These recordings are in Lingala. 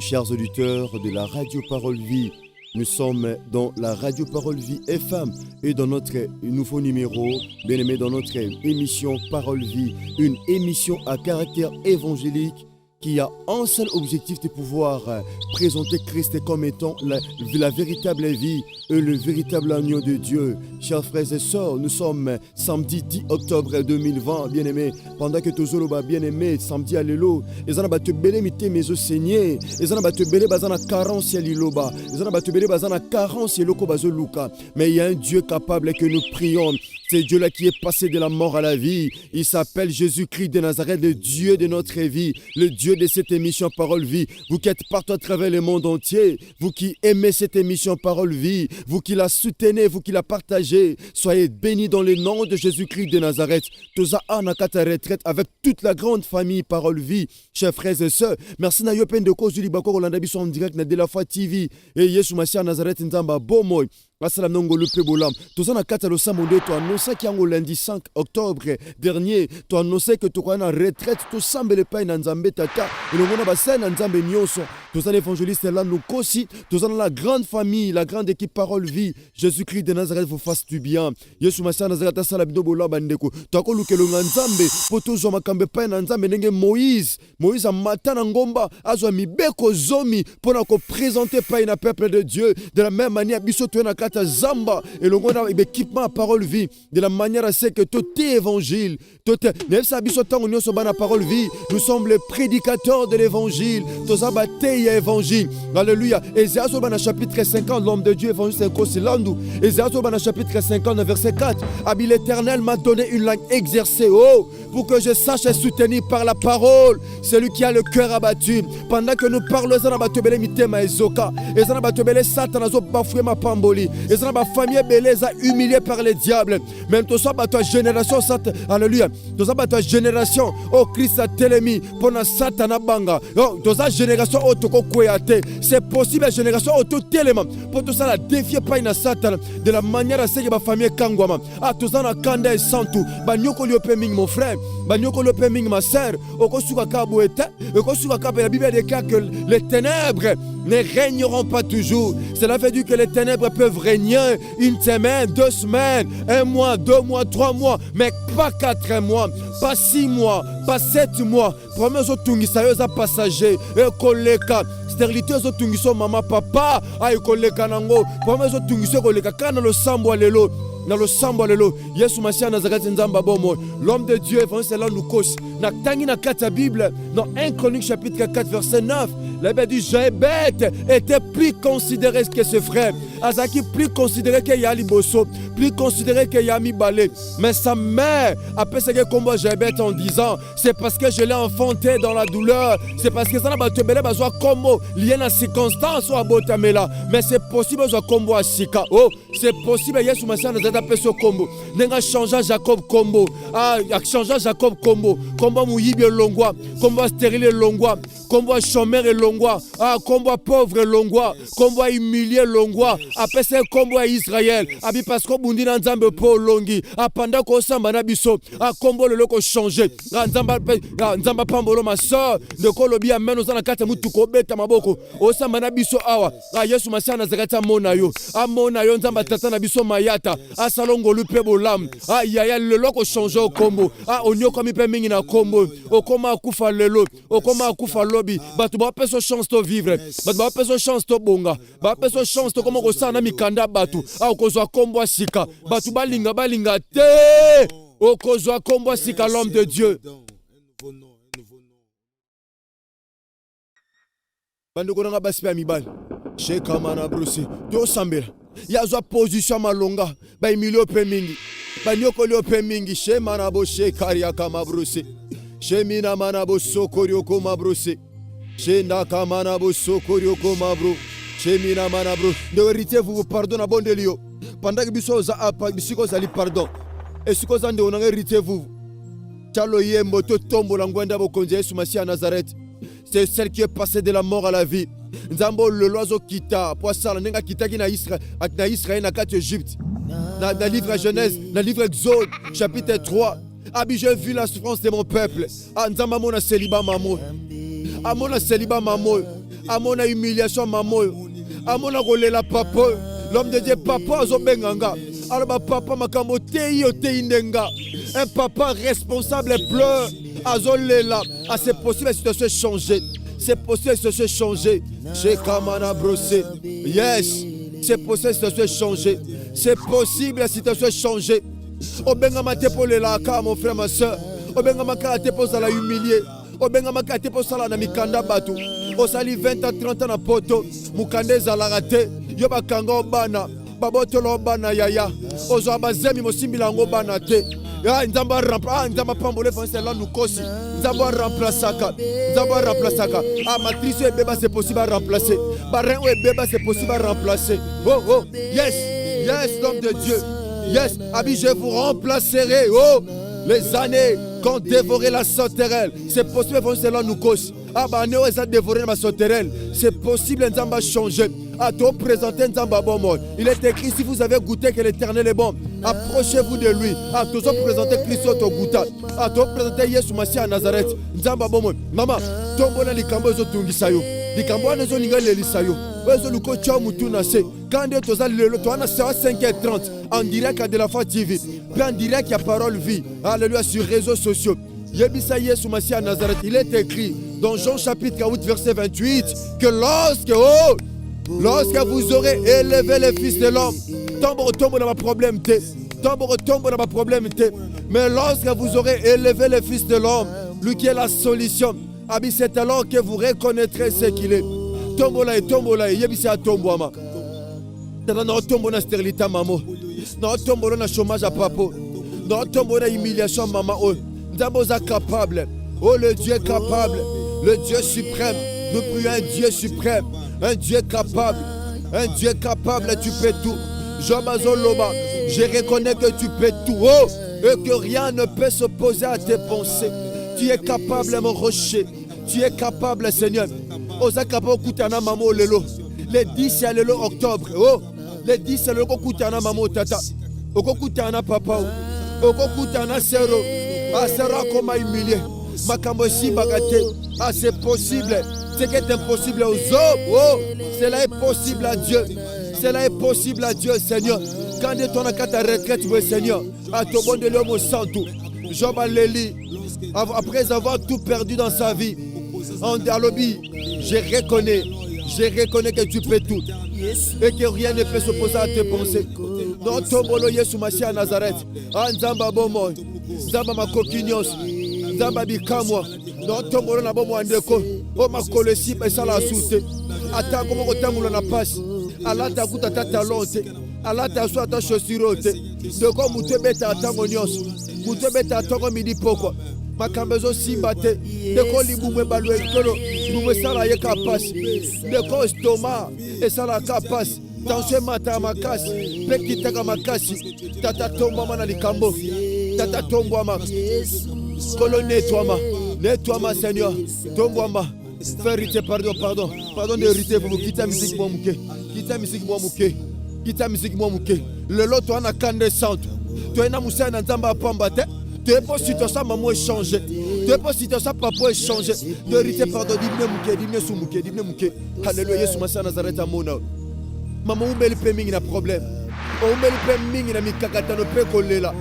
Chers auditeurs de la Radio Parole Vie, nous sommes dans la Radio Parole Vie FM et dans notre nouveau numéro, bien aimé, dans notre émission Parole Vie, une émission à caractère évangélique qui a un seul objectif de pouvoir présenter Christ comme étant la véritable vie et le véritable agneau de Dieu. Chers frères et sœurs, nous sommes samedi 10 octobre 2020, bien-aimés. Pendant que tous les bien-aimés, samedi à l'élo, les gens te belé mité mes Seigneur, les gens te belé bazana carence à l'iloba, les gens te belé bazana carence à loko bazo luka. Mais il y a un Dieu capable que nous prions. C'est Dieu-là qui est passé de la mort à la vie. Il s'appelle Jésus-Christ de Nazareth, le Dieu de notre vie, le Dieu de cette émission Parole Vie. Vous qui êtes partout à travers le monde entier, vous qui aimez cette émission Parole Vie, vous qui la soutenez, vous qui la partagez, soyez bénis dans le nom de Jésus-Christ de Nazareth. Toza anakata retraite avec toute la grande famille Parole Vie. Chers frères et sœurs, merci na yopen de cause du Libako Rolanda Bisson en direct na de la foi TV. Et Yesu Masia Nazareth Nzamba Bomoy. Assalam nongolo pebolam. Tous en a quatre samedi, tu as annoncé qu'il y a un lundi 5 octobre dernier, tu as annoncé que tu as une retraite, tu sembles le pain dans Zambé Tata, et le monde a bassin dans Zambé Nyoso. Tous en évangélistes là, nous aussi, tous en la grande famille, la grande équipe Parole Vie, Jésus-Christ de Nazareth vous fasse du bien. Yesu Masia Nazareth assalam dobola bandeko. Tu as connu que le Nzambe, pour tous en makambe pain dans Zambé, nenge Moïse a matin en ngomba, azo mi beko zomi, pour nous présenter pain à peuple de Dieu, de la même manière, biso tu en Zamba et le monde a équipement à Parole Vie de la manière à ce que tout est évangile, tout est Parole Vie, nous sommes les prédicateurs de l'évangile, tous abattés évangile, alléluia. Ésaïe chapitre 50, l'homme de Dieu évangile c'est Kosilandu. Ésaïe chapitre 50 verset 4, Abi l'Éternel m'a donné une langue exercée, oh, pour que je sache et soutenir par la parole celui qui a le cœur abattu. Pendant que nous parlons, Zanabatobele mitema ezoka, et Zanabatobele satanazo bafoué ma pamboli. Et ça, ma famille beleza humiliée par les diables. Même tout ça, ta génération, alléluia. Tout ça, ta génération, oh Christ a télémi, pour na satana banga. Oh, tout ça, génération, oh toko kweyate. C'est possible, la génération, oh tout téléma. Pour tout ça, la défier pas na satana. De la manière à ce que ma famille kangwama. Ah, tout ça, na kanda et santu. Banyoko liopeming, mon frère. Banyoko liopeming, ma sœur. Oko suka kabouete. Oko suka kabouete. La Bible déclare que les ténèbres ne régneront pas toujours. Cela veut dire que les ténèbres peuvent régner une semaine, 2 semaines, 1 mois, 2 mois, 3 mois, mais pas 4 mois, pas 6 mois, pas 7 mois. Premier jour, tungisa yoza passager, koleka. Stérilité zo tungiso mama papa, ay koleka nango. Premier jour, tungiso koleka kana lo sambo lelo. Dans le sambo lelo, Yesu Masia Nazareth Nzamba Bomo, l'homme de Dieu évangile là nous cause. Na tangi na kata Bible, dans 1 Chronique chapitre 4 verset 9, la Bible dit Jébet était plus considéré que ses frères. Azaki plus considéré que Yali Bosso, plus considéré que Yami Balé. Mais sa mère a pensé que combat Jébet en disant, c'est parce que je l'ai enfanté dans la douleur, c'est parce que ça n'a pas te belé besoin combo lié à circonstance ou à botamela. Mais c'est possible besoin combo à Sika. Oh, c'est possible Yesu Masia Nazareth appelé ce combo. Nenga changea Jacob combo. Ah, changea Jacob combo. Combo mouyibi longwa, combo stérile longwa, combo chômeur longwa, ah combo pauvre longwa, combo humilié longwa. Après c'est combo à Israël. Abi parce que bundi na nzambe po longi. Ah pendant ko samba na biso, ah combo le loko changer. Ah nzamba pambolo ma sœur, de kolobi ameno za na kata mutu ko beta maboko. O samba na biso awa. Ah Yesu Masia Nazareth amona yo. Amona yo nzamba tata na biso mayata. Ah salongo lupe bolam. Ah yaya le loko changer au combo. Ah onyo komi pe mingi na combo. O koma akufa lelo, o koma akufa lobi. Batu ba peso chance to vivre. Batu ba peso chance to bonga. Ba peso chance to komo ko sana mikanda batu. Ah okozwa kombo sika. Batu balinga te. Okozwa kombo sika l'homme de Dieu. Bando konanga basipa mibali. Sheka mana brusi. Do sambela. Yazwa position malonga. Ba emilio pe mingi. Ba nyoko lio pe mingi. She mana bo she karia kama brusi. She mina mana bo sokorio koma brusi. She ndaka mana bo sokorio koma bro. She mina mana bro. De vérité vous pardonne bon de lio. Pendant que biso za apa bisiko zali pardon. Et siko zande onanga hérité vous. Chalo yembo to tombo la ngwenda bo konje Yesu Masia Nazareth. C'est celle qui est passée de la mort à la vie. Nzambo le loiseau kita poisson nenga kitaki na Israël na kati Égypte. Dans le livre Genèse, dans le livre Exode chapitre 3. Abi j'ai vu la souffrance de mon peuple. Nzamba mona célibat mamo. Amona célibat mamo. amona humiliation maman oyo, amona kolela papa oyo. L'homme de Dieu, papa azobenganga. Alors papa makambo tei yo tei ndenga. Un papa responsable pleure. Azolela. Ah, c'est possible la situation changer. C'est possible la situation changer. J'ai kamana brossé. Yes. C'est possible la situation changer. C'est possible la situation changer. Obenga mate pour le laka, mon frère, ma soeur. Obenga makate pour la humilier. Obenga makate pour la mikanda batu. Osali 20 à 30 ans na poto. Mukande zalarate. Yoba kango bana. Babotolo bana yaya. Ozo abazemi mosimbila ngo bana te. Ya nzamba rampa, nzamba pambole français là nous kosi. Nzamba remplaçaka. Nzamba remplaçaka. Ah matrice et bébé c'est possible à remplacer. Barin et bébé c'est possible à remplacer. Oh oh, yes. Yes, l'homme de Dieu. Yes, Abi, je vous remplacerai. Oh, les années qu'ont dévoré la sauterelle. C'est possible, cela nous cause. Ah, bah, nous avons dévoré la sauterelle. C'est possible, nous avons changé. À te présenter, nous avons bon. Il est écrit, si vous avez goûté que l'Éternel est bon, approchez-vous de lui. À te présenter Christ au goûta. À te présenter Yesu Massia à Nazareth. Nous avons bon. Maman, tombe dans les cambos au Tungisayo. Les cambos ne sont pas les lisayo. Quand tu as le 5h30 en direct à de la foi TV, puis en direct il y a parole vie, alléluia, sur les réseaux sociaux. Yebisa Yesu Massia à Nazareth, il est écrit dans Jean chapitre 48 verset 28 que lorsque vous aurez élevé les fils de l'homme, tombe dans ma problème, tombe dans ma problème, mais lorsque vous aurez élevé les fils de l'homme, lui qui est la solution, c'est alors que vous reconnaîtrez ce qu'il est. Tombola, yebisa tomboama. Non tombo na stérilité maman. Non tombo na chômage à papa. Non tombo na humiliation maman. Oh, Nzamboza capable. Oh le Dieu capable, le Dieu suprême. Nous prions un Dieu suprême, un Dieu capable, tu peux tout. Jobazoloba, je reconnais que tu peux tout. Oh, et que rien ne peut s'opposer à tes pensées. Tu es capable mon rocher. Tu es capable Seigneur. Osakabo kutana mamo lelo. Le 10 à lelo octobre. Oh, le 10 à lelo kutana mamo tata. Oko kutana papa. Oko kutana sero. Ah, sera comme humilié. Makambo si bagate. Ah, c'est possible. Ce qui est impossible aux hommes. Oh, cela est possible à Dieu. Cela est possible à Dieu, Seigneur. Quand tu es à ta retraite, oui, Seigneur. À ton bon de l'homme au santo. Job Aléli. Après avoir tout perdu dans sa vie. En lobby, je reconnais que tu peux tout et que rien ne peut s'opposer à tes pensées. Non, tombolo Yesu Massia à Nazareth. Nzamba bomo, Nzamba makokinyos, Nzamba bikamwa. Non, tombolo na bomo andeko. O makole si pesa la soute. Ata komo kotamula na passe. Alata kuta tata lonte. Alata so ata chaussure. Deko mutu beta atango nyos. Mutu beta atango midi poko. Makambezo simbate deko libumwe balwe kolo libumwe sala ye kapasi deko stoma e sala kapasi tanche mata makasi pekitaka makasi tata tomba mana likambo tata tombwama kolo netwama Seigneur tombwama vérité pardon de rité pour quitter musique moi muke le lot wana kande santo to ena musana nzamba pambate. Tu es pas situation maman échanger. Tu es pas situation papa échanger. De rite pardon dimne muke. Alléluia Yesu Massia Nazareth amona. Maman umeli pe mingi na problème. Umeli pe mingi na mikakata no pe kolela.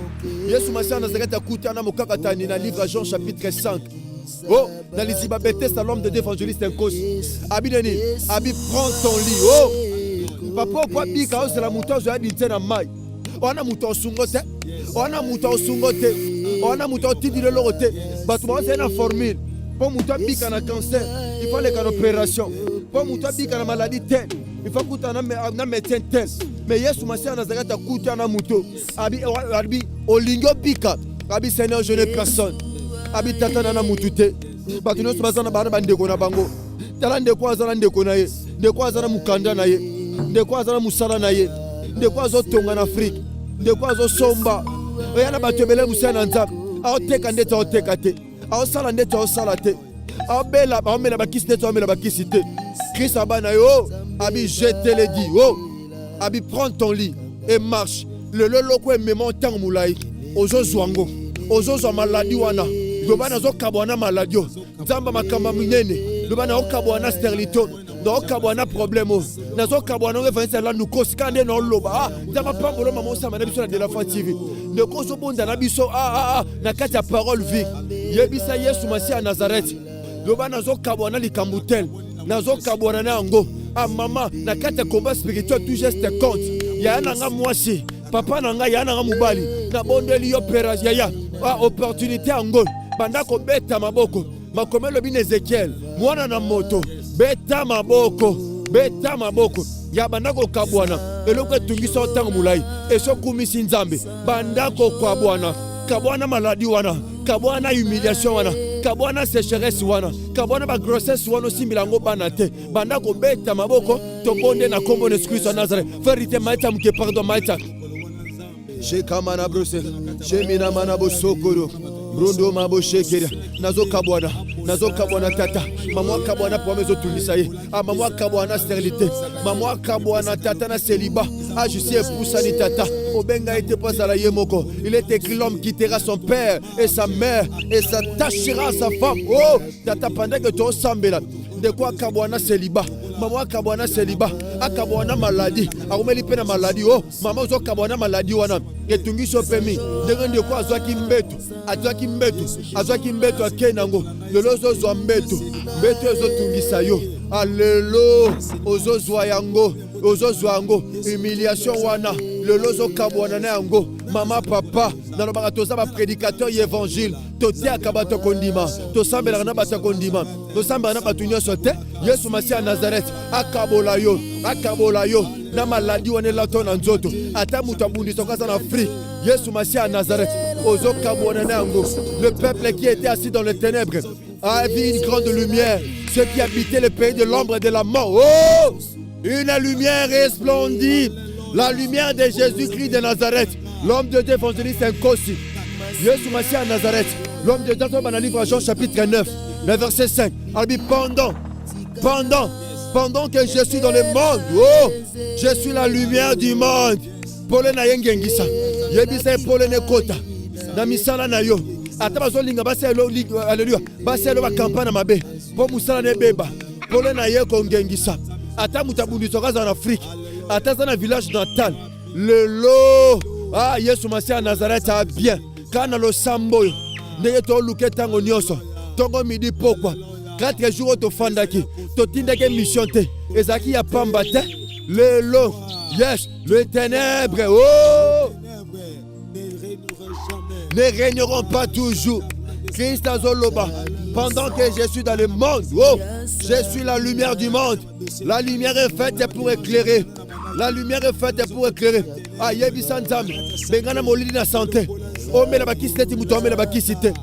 Yesu Massia Nazareth akuta na mukakata ni na livre Jean chapitre 5. Oh, dans les Ibabete l'homme de évangéliste en cause. Abi prends ton lit. Oh. Papa kwa bika c'est la mouton zo adite na mai. Ona mouton sungote. On a mouton tidi le loroté. Batuma c'est une formule. Pour mouton bika na cancer, il faut les opération. Pour mouton bika na maladie telle, il faut que na médecin tel. Mais Yesu Massia Nazareth akuta na mouton. Abi olingo bika. Abi Seigneur je n'ai personne. Abi tata na mutute. Batuno subazana bana bandeko na bango. Tala ndeko azana ndeko na ye. Ndeko azana mukanda na ye. Ndeko azana musala na ye. Ndeko azotonga na Afrique. Ndeko azosomba. Oyana batebele musana nzambe. Aoteka ndete aoteka te. Aosala ndete aosala te. Aobela baomela bakisi ndete aomela bakisi te. Christ abana yo. Abi je te le dis. Oh. Abi prends ton lit et marche. Le loko emema ntango mulai. Ozozwango. Ozozwa maladi wana. Lobana zo kabwana maladio. Nzamba makamba munene. Lobana okabwana sterlito. Donc kabwana problème nazo kabwana evangeliste là nous koskande non loba tama pambolo mama osama na biso na de la Foi TV ne koso bonda na biso na kati ya parole vie yebisa Yesu Masi à Nazareth loba nazo kabwana likambutel nazo kabwana na ngo mama na kati ya combat spirituel tout geste compte ya nanga mwasi papa nanga ya nanga mubali na bondeli yo perage ya opportunité ngo banda ko beta maboko makomelo bin Ezekiel mwana na moto beta maboko ya bandako kabwana eloko etungisa otango mulai esokumisi nzambe bandako kabwana kabwana maladi wana kabwana humiliation wana kabwana sécheresse wana kabwana ba grossesse wana osimbila ngo bana te bandako beta maboko tobonde na kombo Yesu Kristo Nazareth vérité maita muke pardon maita shekamana brose shemina mana bosokoro Brundo mabo shekera nazo kabwana tata maman kabwana pour mes otungisa ye maman kabwana stérilité maman kabwana tata na célibat je suis épousani tata obenga était pas à la yemoko il est écrit l'homme quittera son père et sa mère et s'attachera à sa femme tata pendant que tu sambela de quoi kabwana célibat maman kabwana célibat akabwana maladie akomeli pe na maladie maman zo kabwana maladie wana etungiso pemi de quoi azwaki mbeto akenango lelo ozozwa mbeto ezotungisa yo alelo ozozwa yango humiliation wana lelo ozokabwana na yango mama papa nalobaka toza baprédicateur ya évangile totiaka bato kondima tosambelaka na bato kondima tosambelaka na bato nyonso te Yesu Masi ya Nazareth akabola yo na maladi wana elato na nzoto ata moto abundisaka aza na Afrique Yesu Masi ya Nazareth ozokabwana na yango le peuple qui était assis dans les ténèbres a vu une grande lumière ceux qui habitaient le pays de l'ombre et de la mort une lumière resplendit la lumière de Jésus-Christ de Nazareth l'homme de Dieu évangéliste Nkosi Yesu Masi ya Nazareth l'homme de Dieu dans le livre Jean chapitre 9 le verset 5 pendant que je suis dans le monde je suis la lumière du monde pole na yengengisa yebisa pole ne kota na misala na yo ata bazolinga baselo alleluia baselo ba campagne mabe po musala ne beba pole na ye kongengisa ata mutabundisa kaza na Afrique ata za na village natal lelo Yesu Masi ya Nazareth a bien kana lo samboyo ndenge to luke tango nyonso tongo midi pokwa 4 jours to fandaki to tindake mission te ezaki ya pamba te lelo yes le ténèbre ne régneront pas toujours Christ azoloba pendant que je suis dans le monde je suis la lumière du monde la lumière est faite pour éclairer yebisa nzambe bengana molili na santé omela bakisi neti muto omela bakisi te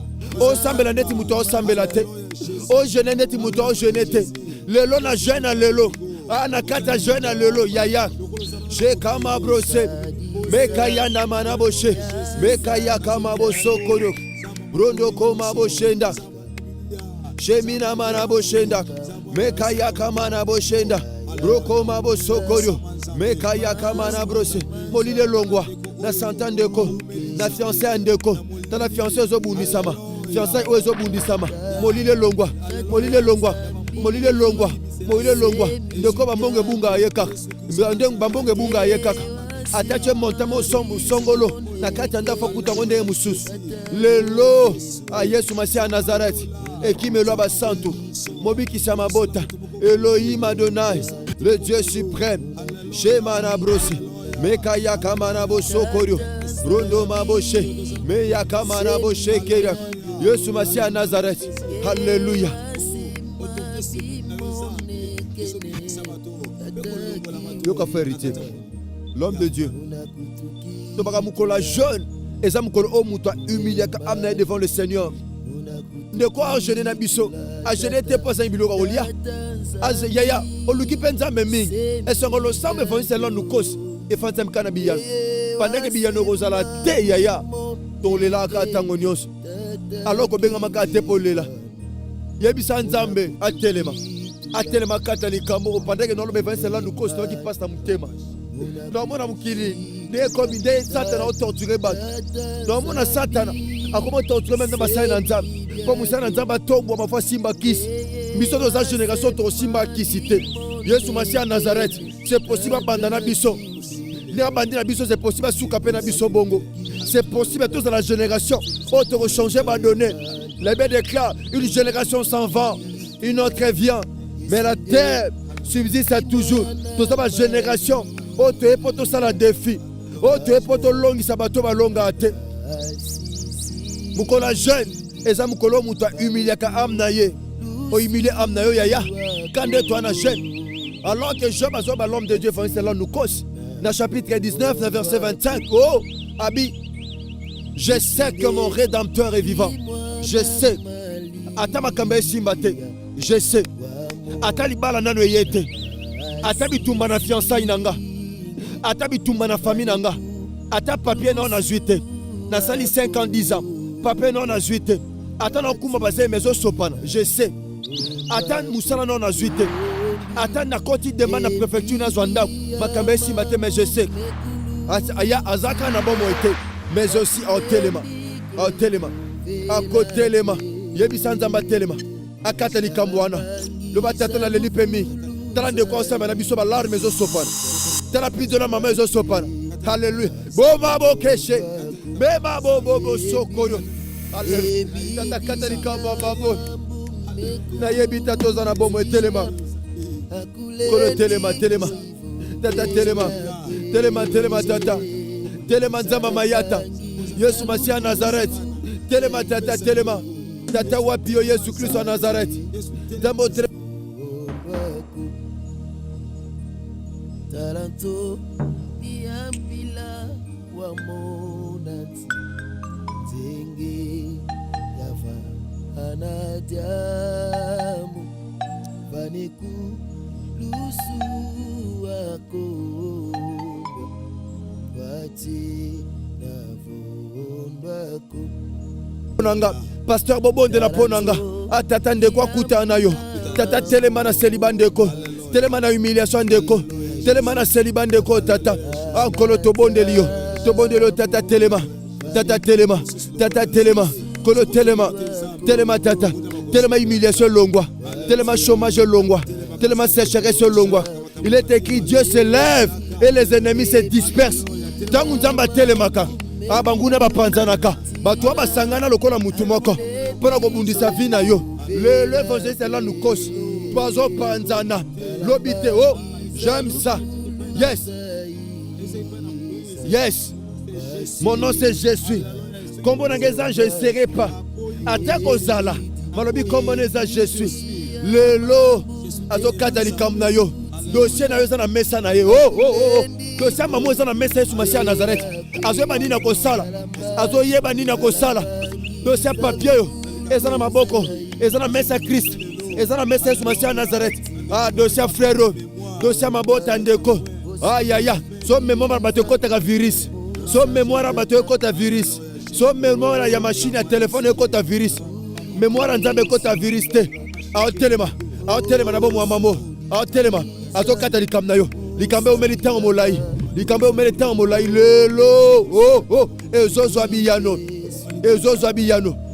osambela neti muto osambela te ojene neti muto ojene te lelo na jeune lelo na kata jeune lelo yaya shekama brose mekaya na mana boshe mekaya kama bosokoro brondo koma boshenda shemina mana boshenda mekaya kama na boshenda brokoma bosokoro mekaya kama na brose molile longwa na santa ndeko na fiancé ndeko tala fiancé ezobundisama fiancé ezobundisama molile longwa ndeko bambonge bunga yekaka ndenge bambonge bunga yekaka atache montamo songolo na kati ndafa kutango ndenge mususu lelo Yesu Masi ya Nazareth ekimelo basantu mobikisa mabota Elohim Adonai le Dieu suprême Shemana brosi mekaya kamana bosokorio rondo maboshe meya kamana boshe kera Yesu Masi ya Nazareth haleluya yoka ferité l'homme de Dieu tobaka mukola jeune eza mukolo o muto humilié ka amna devant le Seigneur de quoi jeune na biso a jeune te posa biloko olia yaya oluki penza memi esongolo sambe fon selon nous cause et fantem kana biya pendant que biya no kozala te yaya tolela ka tango nyos alors ko benga maka te polela yebisa nzambe atelema kata likambo pendant que no lobe fon selon nous cause to qui passe na mutema no mona mukili de komi de satana o torturer bat no mona satana akoma torturer même basai na nzambe po musana nzambe tombo mafwa simba kisi biso to za génération to simba kisi te Yesu Masia Nazareth, c'est possible à Bandana Bisso. C'est possible à Soukapena Bisso Bongo. C'est possible à tous dans la génération. Autre changer va donner. Les Bible déclare une génération s'en va, une autre vient. Mais la terre subsiste à toujours. Toute la génération. Autre est pour tout ça la défi. Autre est pour tout long, ça va tout longa à te. Mukola jeune. Eza mukolo muta humilié ka amnaye. O humilié amnayo yaya. Quand de toi na jeune. Alors que Job a l'homme de Dieu, c'est là nous cause. Dans chapitre 19, dans verset 25. Oh, Abi, je sais que mon rédempteur est vivant. Je sais. Ata makambe simbate. Je sais. Ata libala nano yete. Ata bitumba na fiançailles nanga. Ata bitumba na famille nanga. Ata papier non na juité. Na sali 5 ans 10 ans. Papier non na juité. Ata na kuma bazé maison sopana. Je sais. Ata musala non na juité. Ata na koti demande na préfecture na zwanda. Makambe simbate mais je sais. Aya azaka na bomo ete. Mais aussi en téléma. En téléma. À côté les mains, Yebisanzamba Telema, à Katalikamwana, le Batatana Lelipemi, Talande Konsama, la Bisoba, l'arme Sopan, Talapis de la maman Sopan, Alléluia, Boma Bokeshe, Bema Bobo Sokoyo, Alléluia, Tata Katalikamba Babo, Nayebita Tozana Bomo et Telema, Kolo Telema, Telema, Tata Telema, Telema, Telema, Tata, Telema Zamba Mayata, Yesu Masia Nazareth. Telema tata telema tata wapio Yesu Kristo wa Nazareth. Dambo talanto biambila wa monati zenge yava anadiamu vaneku lusu wako wati navondwako Pasteur Bobo de la Ponanga, Tata Ndeko Kuta Nayo, Tata Telemana Selibandeko, Telemana humiliation Ndeko, Telemana Selibandeko, Tata, Ankolo Tobondelio, Tobondelio, Tata Telema, Tata Telema, Tata Telema, Kolo Telema, Telema Tata, Telema humiliation Longwa, Telema chômage Longwa, Telema sécheresse Longwa. Il est écrit Dieu se lève et les ennemis se dispersent. Tant que nous avons Telemaka, Abanguna Bapanzanaka. Batwa basangana lokola mutu moko pona kobundisa vina yo le évangéliste là nous cause poison panzana lobite oh j'aime ça yes yes mon nom c'est Jésus kombo nangeza je ne serai pas atako zala malobi kombo neza je suis le lo azokata likamna yo dossier na yo za na mesa na ye oh dossier mamo za na mesa Yesu Masia Nazareth azoyeba nini akosala azoyeba nini akosala dossier papier yo eza na maboko eza na mesa Christ eza na mesa Yesu Masia Nazareth dossier frère dossier mabota ndeko ayaya so mémoire bato ekotaka virus so mémoire bato ekota virus so mémoire ya machine ya téléphone ekota virus mémoire nzambe ekota virus te aotelema na bomo ya mamo aotelema azokata likamna yo likambe omeli tango molai likambe omeli tango molai lelo ezozwa biyano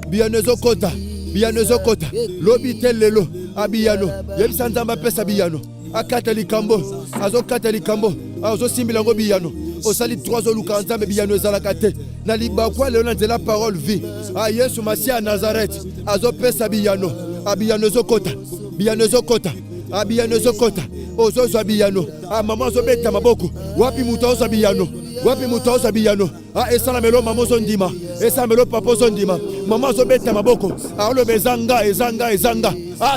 biyano ezokota lobi te lelo abiyano yebisa nzambe apesa biyano akata likambo azokata likambo azosimbila yango biyano osali 3 oluka nzambe biyano ezalaka te na libakwa lelo na nzela parole vie Yesu Masia Nazareth azopesa biyano abiyano ezokota abiyano ezokota ozozwa biyano mama azobeta maboko wapi mutu azozwa biyano esala melo mama ozondima esala melo papa ozondima mama azobeta maboko aloba ezanga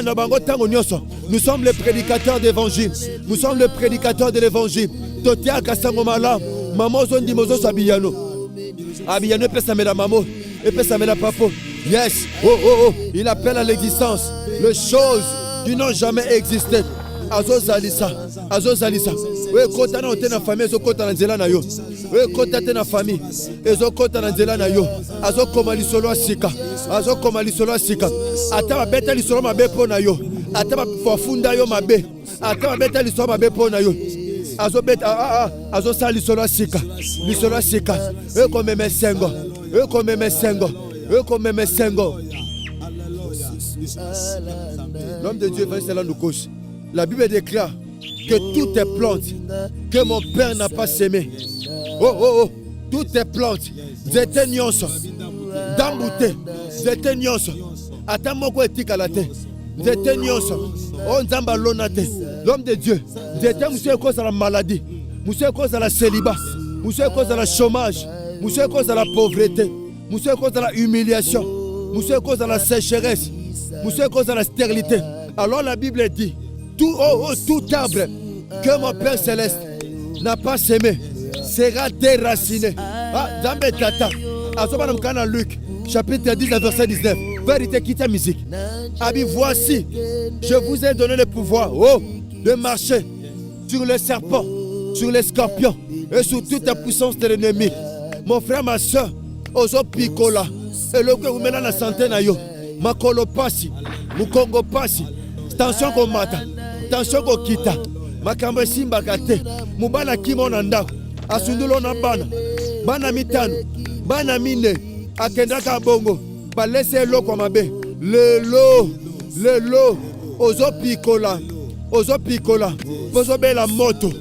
na bango ntango nyonso nous sommes les prédicateurs d'évangile nous sommes les prédicateurs de l'évangile toteaka sango malamu mama ozondima ozozwa biyano abiyano epesamela mamo epesamela papo yes il appelle à l'existence les choses qui n'ont jamais existé azozalisa kota na otena famille ezokota na nzela na yo kota te na famille ezokota na nzela na yo azokoma lisolo asika ata babeta lisolo mabe mpo na yo ata bafunda yo mabe ata babeta lisolo mabe mpo na yo azobeta azosala lisolo asika ekomema esengo l'homme de Dieu va cela nous cause. La Bible déclare que toutes tes plantes que mon père n'a pas semées, toutes tes plantes, zete nyonso, dambute, zete nyonso, atamoko etikala te, zete nyonso, onzamba lonate, l'homme de Dieu, zete monsieur cause de la maladie, monsieur cause de la célibat, monsieur cause de la chômage, monsieur cause de la pauvreté, monsieur cause de la humiliation, monsieur cause de la sécheresse, monsieur cause de la stérilité. Alors la Bible dit, tout arbre que mon Père Céleste n'a pas semé sera déraciné. Zambé Tata, à Luc, chapitre 10, verset 19. Vérité, quitte la musique. Voici, je vous ai donné le pouvoir de marcher sur les serpents, sur les scorpions et sur toute la puissance de l'ennemi. Mon frère, ma soeur, ozo picola, et le que vous menez la santé na yo, makolo pasi, mukongo pasi, tension ko mata, tension ko kita, makambe simba kate, mubana kimo na ndako, asundulo na bana mitano, bana mine, akendaka bongo, balese lo kwa mabe, lelo, ozo picola, ozo bela moto,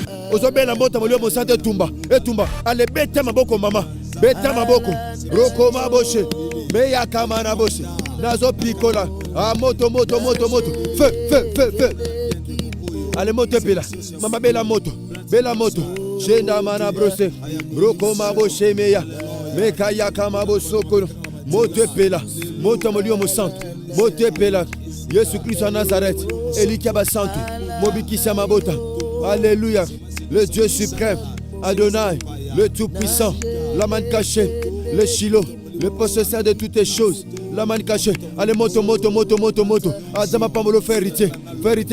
molio mosante tumba, ale bete maboko mama, bete maboko, roko maboshe, meya kamana boshe, nazo picola, moto, feu, ale moto pela, mama bela moto, shenda mana brose, roko maboshe meya, meka ya kamabosoko, moto pela, moto molio mosante, moto pela, Jésus Christ en Nazareth, Elikaba Santo, Mobikisa Mabota, Alléluia, le Dieu suprême, Adonai, le Tout-Puissant, la main cachée, le Shiloh, le possesseur de toutes les choses, la main cachée, allez moto, Azama Pamolo vérité,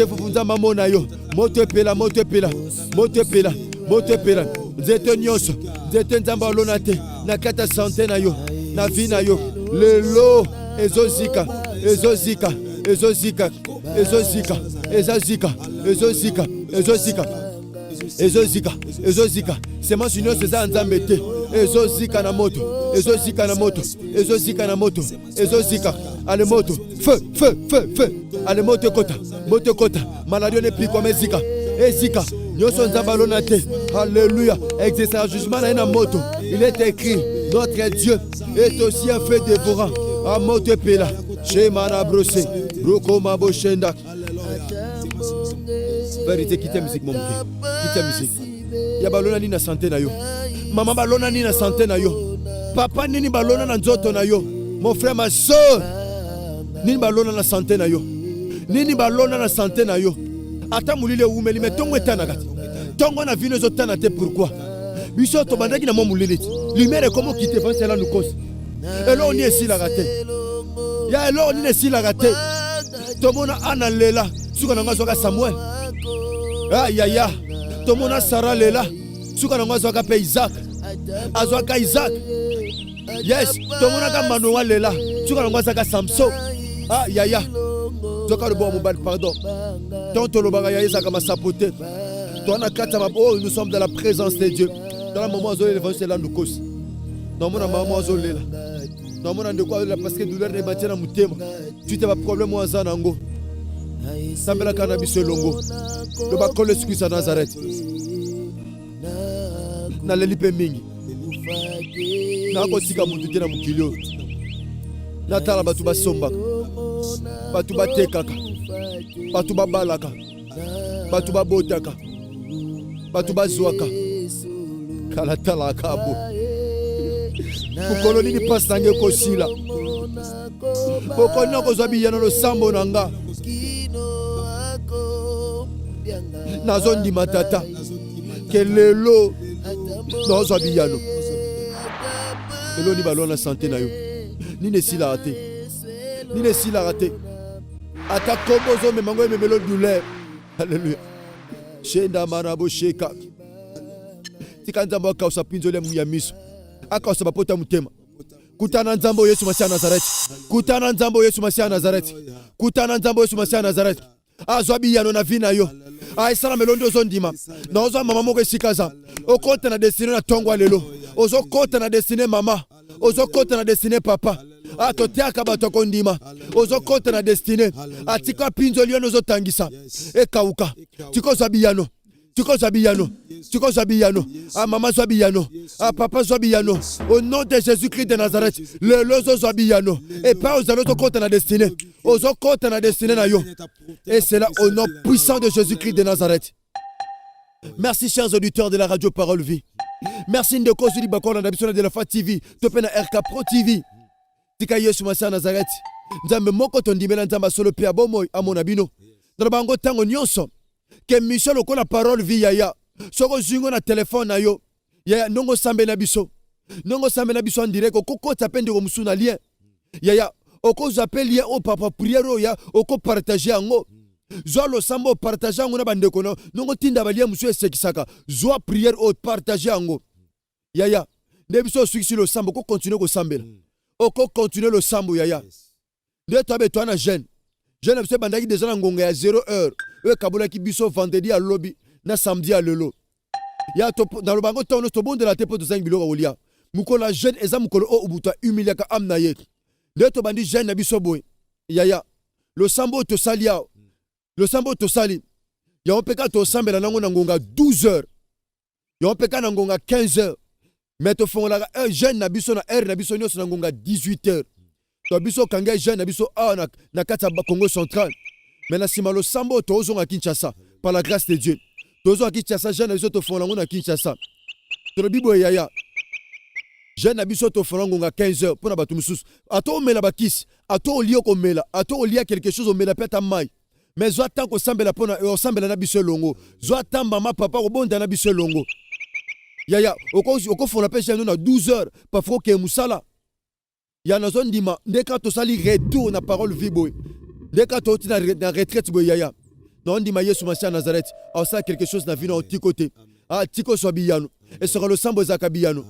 Fufunzama Monayo, moto pela, Zete Nyonso, Zete Nzamba Lonate, Nakata Santé Nayo, Navina Yo, Lelo, Ezozika. C'est mon signal, c'est ça, Nzambete. Ezozika na moto. Allez, moto. Feu. Allez, moto kota. Maladie ne plus comme Ezika. Nyoso Nzambalona te. Alléluia. Exercer un jugement na moto. Il est écrit, notre Dieu est aussi un feu dévorant. A moto pela. Chez Mana Brossé, Roko Maboshenda. Vérité, quitte la musique, mon frère. Quitte la musique. Ya balona ni na santé na yo. Maman balona ni na santé na yo. Papa ni balona na nzoto na yo. Mon frère, ma soeur. Ni balona na santé na yo. Ni balona na santé na yo. Ata mulile umeli me tongo etana kati. Tongo na vino zotana te pourquoi? Biso to bandaki na mo mulile. Lumière comment quitter avant cela nous cause. Et là on y est ici la raté. Ya elo ni nesi la gate. Tomona ana lela, suka na ngazwa ka Samuel. Ya. Tomona Sarah lela, suka na ngazwa ka Isaac. Azwa ka Isaac. Yes, tomona ka Manoa lela, suka na ngazwa ka Samson. Ya. Toka le bon mobile pardon. Tonto lo baga ya Isaac ma sapote. Toi na kata mabo, nous sommes dans la présence de Dieu. Dans le moment où l'évangile là nous cause. Dans mon maman lela. Dans mon endroit parce que douleur ne battait dans mon thème. Tu t'as pas problème en zanango. Ça me la cannabis longo. Le bacol le suisse à Nazareth. Na lelipe mingi. Na ko sika mutu tena mukilio. Na tala batu ba somba. Batu ba tekaka. Batu ba balaka. Batu ba botaka. Batu ba zwaka. Kala tala kabo. Koloni ni passe nange kosila. Pokoni ko zabi yana lo sambo nanga. Nazondi matata. Kelelo no zabi yano. Elo ni balona santé na yo. Ni ne sila raté. Ata kombozo me mango me melo douleur. Alléluia. Shenda marabo sheka. Tikanza mboka usapinzo le muyamiso. Akausa bapota mutema. Kutana nzambo Yesu Masiya Nazareth. Azwabi yano na vina yo. Aisala melondo zondima. Na ozo mama moko esikaza. Okota na destiny na tongwa lelo. Ozo kota na destiny mama. Ozo kota na destiny papa. Atoteaka bato kondima. Ozo kota na destiny. Atika pinzo liyo nozo tangisa. Ekauka. Tiko zwabi yano. Tiko Zabiyano. Tiko Zabiyano. Ah, maman Zabiyano. Ah, papa Zabiyano. Au nom de Jésus-Christ de Nazareth. Le lozo Zabiyano. Et pas aux autres côtés de la destinée. Aux autres côtés de la destinée. Et c'est là au nom puissant de Jésus-Christ de Nazareth. Merci, chers auditeurs de la radio Parole Vie. Merci de cause du Bakon en habitude de la FAT TV. Topena RK Pro TV. Tika Yesu Massa Nazareth. Nzambe moko tondimela nzamba solo pe abomo amona bino. Dans bango tango nyonso. Que Michel oko la Parole Vie yaya. Soko zingo na téléphone na yo. Yaya nongo sambe na biso. Nongo sambe na biso en direct oko tapende ko musuna lien. Yaya oko zappel lien o papa prière ya oko partager ango. Zoa lo sambo partager ango na bandeko no. Nongo tinda balia musu esekisaka. Zoa prière o partager ango. Yaya nebiso suki lo sambo ko continuer ko sambela. Oko continuer le sambo yaya. De toi toi na jeune. Jeune biso bandaki déjà na ngonga ya 0 heure. E kabula ki biso vendredi à lobby na samedi à lelo. Ya to dans le bango tono to bon de la tepo de 5 biloko olia. Mukola jeune eza mukolo o ubuta humiliaka amna ye. De to bandi jeune na biso boy. Yaya. Le sambo to salia. Le sambo to sali. Ya on peka to sambela nango na ngonga 12 heures. Ya on peka na ngonga 15 heures. Mais to fonga un jeune na biso na heure na biso nyos na ngonga 18 heures. To biso kanga jeune na biso na kata Congo central. Mais na sima lo sambo to ozonga Kinshasa par la grâce de Dieu. To ozonga Kinshasa jeune na biso to fonga na Kinshasa. To bibo yaya. Jeune na biso to fonga ngonga 15 heures pour na batu mususu. Ato mela bakis, ato liyo ko mela, ato liya quelque chose o mela peta mai. Mais zo tant ko sambela pona o sambela na biso longo. Zo tant mama papa ko bonda na biso longo. Yaya, oko fona pe chez nous na 12 heures, parfois que musala. Ya na zone dima, ndeka to sali retour na Parole Vie boy. Ndeka to ti na retraite boy yaya. Na on dima Yesu Massa Nazareth, a ça quelque chose na vie na ti côté. Ah tiko so biyano. Et sera le sambo zakabiyano.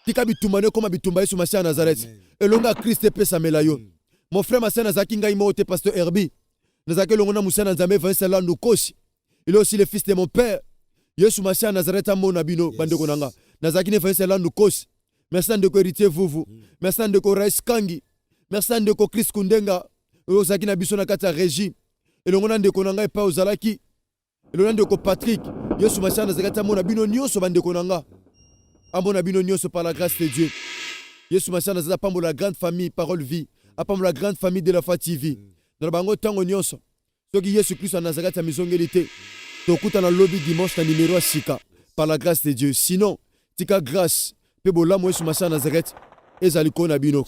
Tika bitumane comme bitumba Yesu Massa Nazareth. Et longa Christ pe samela yo. Mon frère Massa Nazaki ngai mo te pasteur Herbie. Nazaki longona Moussa Nzambe Vincent Lando Kosi. Il est aussi le fils de mon père. Yesu Massa Nazareth amona bino bandeko nanga. Nazaki ne Vincent Lando Kosi. Merci ndeko héritier vuvu. Merci ndeko Rais Kangi. Merci ndeko Chris Kundenga. Ozaki na biso na kata régie. Elongona ndeko nanga epa ozalaki. Elongona ndeko Patrick. Yesu Massa Nazareth amona bino nyonso bandeko nanga. Amona bino nyonso par la grâce de Dieu. Yesu Massa Nazareth apambola la grande famille Parole Vie. Apambola la grande famille de la FAT TV. Dans le bango tango nyonso. Soki Yesu Christ en Nazareth a misongelité. Tokuta na lobby dimanche na numéro à Sika par la grâce de Dieu. Sinon, tika grâce pe bola Yesu Massa Nazareth ezali ko na bino.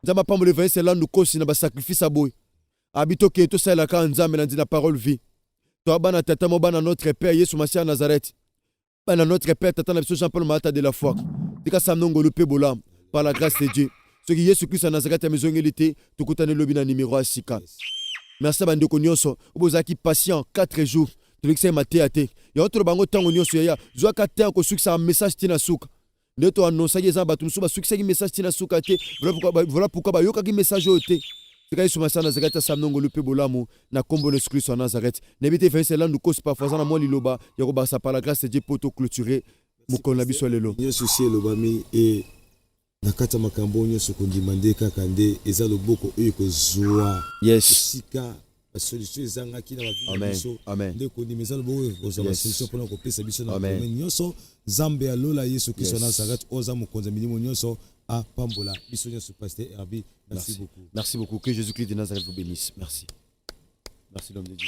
Nzamba pambo le 20 c'est là nous kosi na ba sacrifice aboy. Habito ke to sala ka nzambe na ndina Parole Vie. To bana tata mo bana notre père Yesu Massa Nazareth. Bana notre père tata na biso Jean-Paul Mata de la foi. Tika samnongo le pe bola par la grâce de Dieu. Soki Yesu Christ en Nazareth a misongelité tokuta na lobby na numéro à Sika. Merci à bandeko nyonso. Obozaki patient 4 jours. Tulekse mateate. Ya otro bango tango nyonso ya. Zwa ka tango sukisa un message tina suka. Ndeto annonça que zamba tumsu ba sukisa ki message tina suka te. Voilà pourquoi ba yoka ki message ote. Tika Yesu Massa Nazareth samnongo lupe bolamu na kombo le Christ en Nazareth. Nebite fait cela nous cause parfois na mo liloba ya ko ba sa par la grâce de Dieu poto clôturer mokolo na biso lelo. Yesu sie lobami et nakata makambo nyonso kondimande kaka nde eza loboko oyo kozwa. Yes. Sika la solution ezanga ki na ba biso. Amen. Nde kondimeza loboko kozwa la solution pona ko pesa biso na domaine nyonso. Zambe alola Yesu Kristo na Nazareth oza mokonza milimo nyonso a pambola biso nyonso pasteur Herbie. Merci beaucoup. Merci beaucoup. Que Jésus-Christ de Nazareth vous bénisse. Merci. Merci l'homme de Dieu.